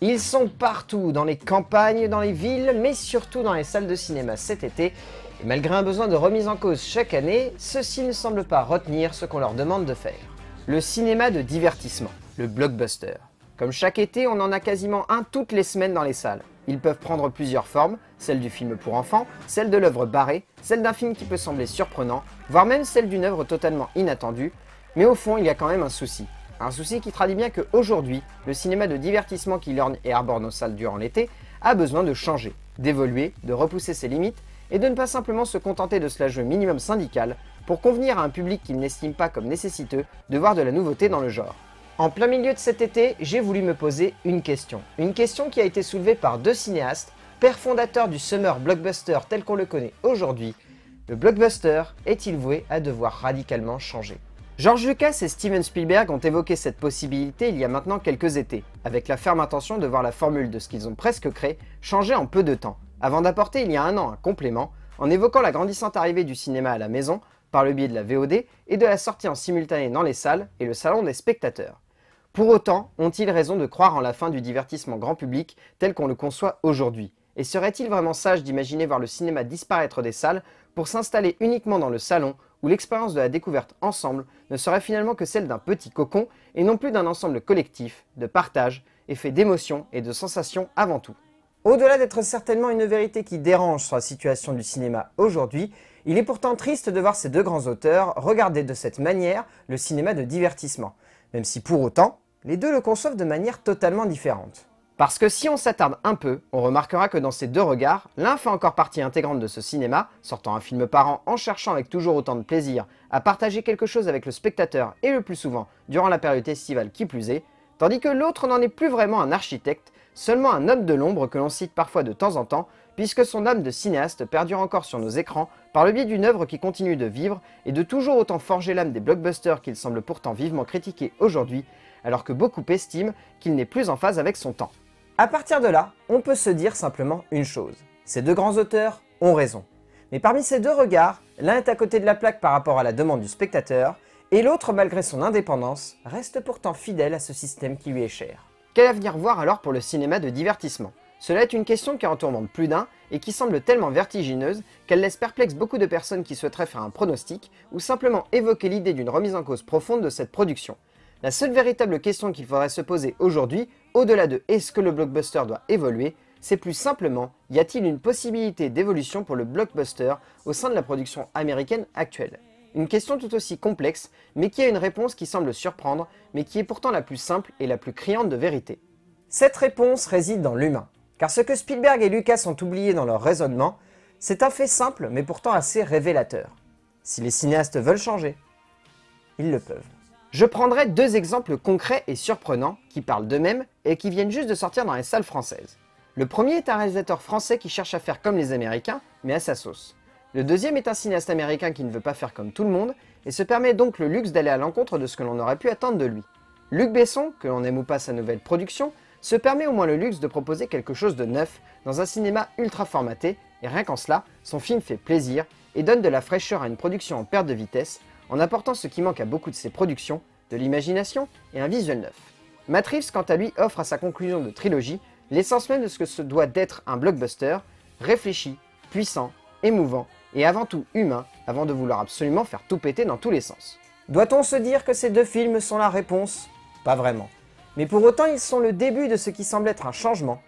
Ils sont partout, dans les campagnes, dans les villes, mais surtout dans les salles de cinéma cet été. Et malgré un besoin de remise en cause chaque année, ceux-ci ne semblent pas retenir ce qu'on leur demande de faire. Le cinéma de divertissement, le blockbuster. Comme chaque été, on en a quasiment un toutes les semaines dans les salles. Ils peuvent prendre plusieurs formes, celle du film pour enfants, celle de l'œuvre barrée, celle d'un film qui peut sembler surprenant, voire même celle d'une œuvre totalement inattendue. Mais au fond, il y a quand même un souci. Un souci qui traduit bien qu'aujourd'hui, le cinéma de divertissement qui lorgne et arbore nos salles durant l'été a besoin de changer, d'évoluer, de repousser ses limites et de ne pas simplement se contenter de ce jeu minimum syndical pour convenir à un public qu'il n'estime pas comme nécessiteux de voir de la nouveauté dans le genre. En plein milieu de cet été, j'ai voulu me poser une question qui a été soulevée par deux cinéastes, pères fondateurs du summer blockbuster tel qu'on le connaît aujourd'hui. Le blockbuster est-il voué à devoir radicalement changer ? George Lucas et Steven Spielberg ont évoqué cette possibilité il y a maintenant quelques étés, avec la ferme intention de voir la formule de ce qu'ils ont presque créé changer en peu de temps, avant d'apporter il y a un an un complément, en évoquant la grandissante arrivée du cinéma à la maison, par le biais de la VOD et de la sortie en simultané dans les salles et le salon des spectateurs. Pour autant, ont-ils raison de croire en la fin du divertissement grand public tel qu'on le conçoit aujourd'hui? Et serait-il vraiment sage d'imaginer voir le cinéma disparaître des salles pour s'installer uniquement dans le salon où l'expérience de la découverte ensemble ne serait finalement que celle d'un petit cocon et non plus d'un ensemble collectif, de partage, et fait d'émotions et de sensations avant tout. Au-delà d'être certainement une vérité qui dérange sur la situation du cinéma aujourd'hui, il est pourtant triste de voir ces deux grands auteurs regarder de cette manière le cinéma de divertissement, même si pour autant, les deux le conçoivent de manière totalement différente. Parce que si on s'attarde un peu, on remarquera que dans ces deux regards, l'un fait encore partie intégrante de ce cinéma, sortant un film par an en cherchant avec toujours autant de plaisir à partager quelque chose avec le spectateur et le plus souvent durant la période estivale qui plus est, tandis que l'autre n'en est plus vraiment un architecte, seulement un homme de l'ombre que l'on cite parfois de temps en temps, puisque son âme de cinéaste perdure encore sur nos écrans par le biais d'une œuvre qui continue de vivre et de toujours autant forger l'âme des blockbusters qu'il semble pourtant vivement critiquer aujourd'hui, alors que beaucoup estiment qu'il n'est plus en phase avec son temps. À partir de là, on peut se dire simplement une chose. Ces deux grands auteurs ont raison. Mais parmi ces deux regards, l'un est à côté de la plaque par rapport à la demande du spectateur, et l'autre, malgré son indépendance, reste pourtant fidèle à ce système qui lui est cher. Quel avenir voir alors pour le cinéma de divertissement? Cela est une question qui en tourmente plus d'un et qui semble tellement vertigineuse qu'elle laisse perplexe beaucoup de personnes qui souhaiteraient faire un pronostic ou simplement évoquer l'idée d'une remise en cause profonde de cette production. La seule véritable question qu'il faudrait se poser aujourd'hui, au-delà de est-ce que le blockbuster doit évoluer, c'est plus simplement, y a-t-il une possibilité d'évolution pour le blockbuster au sein de la production américaine actuelle? Une question tout aussi complexe, mais qui a une réponse qui semble surprendre, mais qui est pourtant la plus simple et la plus criante de vérité. Cette réponse réside dans l'humain, car ce que Spielberg et Lucas ont oublié dans leur raisonnement, c'est un fait simple mais pourtant assez révélateur. Si les cinéastes veulent changer, ils le peuvent. Je prendrai deux exemples concrets et surprenants qui parlent d'eux-mêmes et qui viennent juste de sortir dans les salles françaises. Le premier est un réalisateur français qui cherche à faire comme les Américains, mais à sa sauce. Le deuxième est un cinéaste américain qui ne veut pas faire comme tout le monde et se permet donc le luxe d'aller à l'encontre de ce que l'on aurait pu attendre de lui. Luc Besson, que l'on aime ou pas sa nouvelle production, se permet au moins le luxe de proposer quelque chose de neuf dans un cinéma ultra formaté, et rien qu'en cela, son film fait plaisir et donne de la fraîcheur à une production en perte de vitesse, en apportant ce qui manque à beaucoup de ses productions, de l'imagination et un visuel neuf. Matt Reeves, quant à lui, offre à sa conclusion de trilogie l'essence même de ce que se doit d'être un blockbuster, réfléchi, puissant, émouvant et avant tout humain, avant de vouloir absolument faire tout péter dans tous les sens. Doit-on se dire que ces deux films sont la réponse? Pas vraiment. Mais pour autant, ils sont le début de ce qui semble être un changement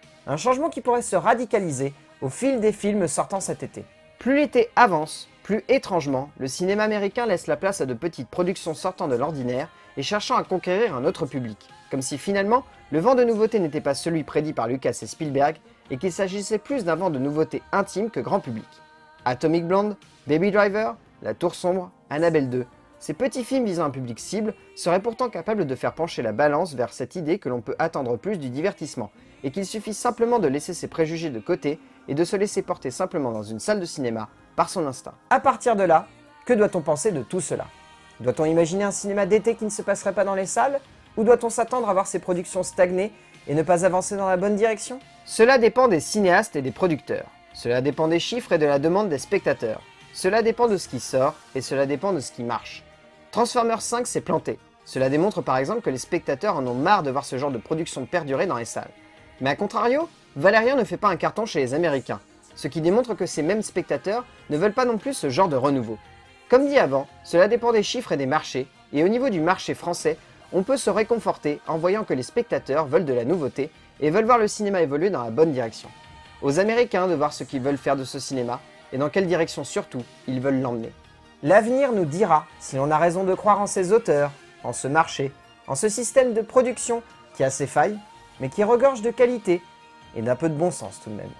qui pourrait se radicaliser au fil des films sortant cet été. Plus l'été avance, plus étrangement, le cinéma américain laisse la place à de petites productions sortant de l'ordinaire et cherchant à conquérir un autre public, comme si finalement, le vent de nouveauté n'était pas celui prédit par Lucas et Spielberg, et qu'il s'agissait plus d'un vent de nouveauté intime que grand public. Atomic Blonde, Baby Driver, La Tour Sombre, Annabelle 2, ces petits films visant un public cible seraient pourtant capables de faire pencher la balance vers cette idée que l'on peut attendre plus du divertissement, et qu'il suffit simplement de laisser ses préjugés de côté et de se laisser porter simplement dans une salle de cinéma par son instinct. À partir de là, que doit-on penser de tout cela? Doit-on imaginer un cinéma d'été qui ne se passerait pas dans les salles? Ou doit-on s'attendre à voir ces productions stagner et ne pas avancer dans la bonne direction? Cela dépend des cinéastes et des producteurs. Cela dépend des chiffres et de la demande des spectateurs. Cela dépend de ce qui sort et cela dépend de ce qui marche. Transformers 5 s'est planté. Cela démontre par exemple que les spectateurs en ont marre de voir ce genre de production perdurer dans les salles. Mais à contrario, Valérian ne fait pas un carton chez les Américains, ce qui démontre que ces mêmes spectateurs ne veulent pas non plus ce genre de renouveau. Comme dit avant, cela dépend des chiffres et des marchés, et au niveau du marché français, on peut se réconforter en voyant que les spectateurs veulent de la nouveauté et veulent voir le cinéma évoluer dans la bonne direction. Aux Américains de voir ce qu'ils veulent faire de ce cinéma, et dans quelle direction surtout ils veulent l'emmener. L'avenir nous dira si l'on a raison de croire en ces auteurs, en ce marché, en ce système de production qui a ses failles, mais qui regorge de qualité et d'un peu de bon sens tout de même.